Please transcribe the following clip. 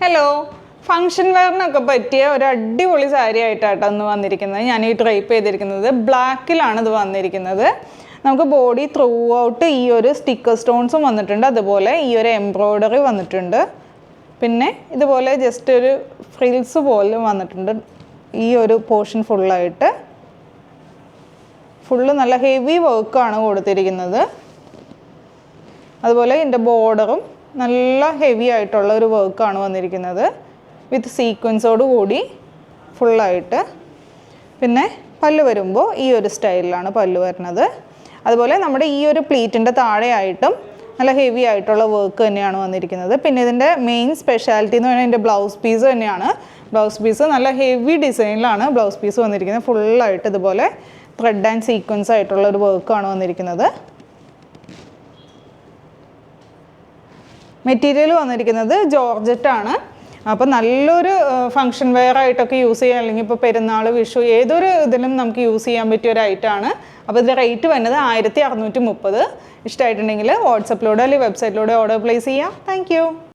Hello, function വെയറിനൊക്കെ പറ്റിയ ഒരു അടിപൊളി സാരി ആയിട്ടാണ് ഇന്ന് വന്നിരിക്കുന്നത്. ഞാൻ ഈ ഡ്രൈപ്പ് ചെയ്തിരിക്കുന്നത് ബ്ലാക്കിലാണ് ഇത് വന്നിരിക്കുന്നത്. നമുക്ക് ബോഡി ത്രൂ ഔട്ട് ഈ ഒരു സ്റ്റിക്കർ സ്റ്റോൺസും വന്നിട്ടുണ്ട്, അതുപോലെ ഈ ഒരു എംബ്രോയ്ഡറി വന്നിട്ടുണ്ട്. പിന്നെ ഇതുപോലെ ജസ്റ്റ് ഒരു ഫ്രിൽസ് പോലെ വന്നിട്ടുണ്ട്. ഈ ഒരു പോർഷൻ ഫുള്ളായിട്ട് നല്ല ഹെവി വർക്കാണ് കൊടുത്തിരിക്കുന്നത്. അതുപോലെ ഇതിൻ്റെ ബോർഡറും നല്ല ഹെവി ആയിട്ടുള്ള ഒരു വർക്കാണ് വന്നിരിക്കുന്നത്, വിത്ത് സീക്വൻസോട് കൂടി ഫുള്ളായിട്ട്. പിന്നെ പല്ല് വരുമ്പോൾ ഈ ഒരു സ്റ്റൈലിലാണ് പല്ല് വരുന്നത്. അതുപോലെ നമ്മുടെ ഈ ഒരു പ്ലീറ്റിൻ്റെ താഴെയായിട്ടും നല്ല ഹെവി ആയിട്ടുള്ള വർക്ക് തന്നെയാണ് വന്നിരിക്കുന്നത്. പിന്നെ ഇതിൻ്റെ മെയിൻ സ്പെഷ്യാലിറ്റി എന്ന് പറഞ്ഞാൽ ഇതിൻ്റെ ബ്ലൗസ് പീസ് തന്നെയാണ്. ബ്ലൗസ് പീസ് നല്ല ഹെവി ഡിസൈനിലാണ് ബ്ലൗസ് പീസ് വന്നിരിക്കുന്നത്. ഫുള്ളായിട്ട് ഇതുപോലെ ത്രെഡ് ആൻഡ് സീക്വൻസ് ആയിട്ടുള്ള ഒരു വർക്കാണ് വന്നിരിക്കുന്നത്. മെറ്റീരിയൽ വന്നിരിക്കുന്നത് ജോർജറ്റാണ്. അപ്പോൾ നല്ലൊരു ഫംഗ്ഷൻ വെയർ ആയിട്ടൊക്കെ യൂസ് ചെയ്യാം, അല്ലെങ്കിൽ ഇപ്പോൾ പെരുന്നാൾ, വിഷു ഏതൊരു ഇതിലും നമുക്ക് യൂസ് ചെയ്യാൻ പറ്റിയ ഒരു ഐറ്റമാണ്. അപ്പോൾ ഇതിൻ്റെ റേറ്റ് വരുന്നത് 1630. ഇഷ്ടമായിട്ടുണ്ടെങ്കിൽ വാട്സപ്പിലൂടെ അല്ലെങ്കിൽ വെബ്സൈറ്റിലൂടെ ഓർഡർ പ്ലേസ് ചെയ്യാം. താങ്ക്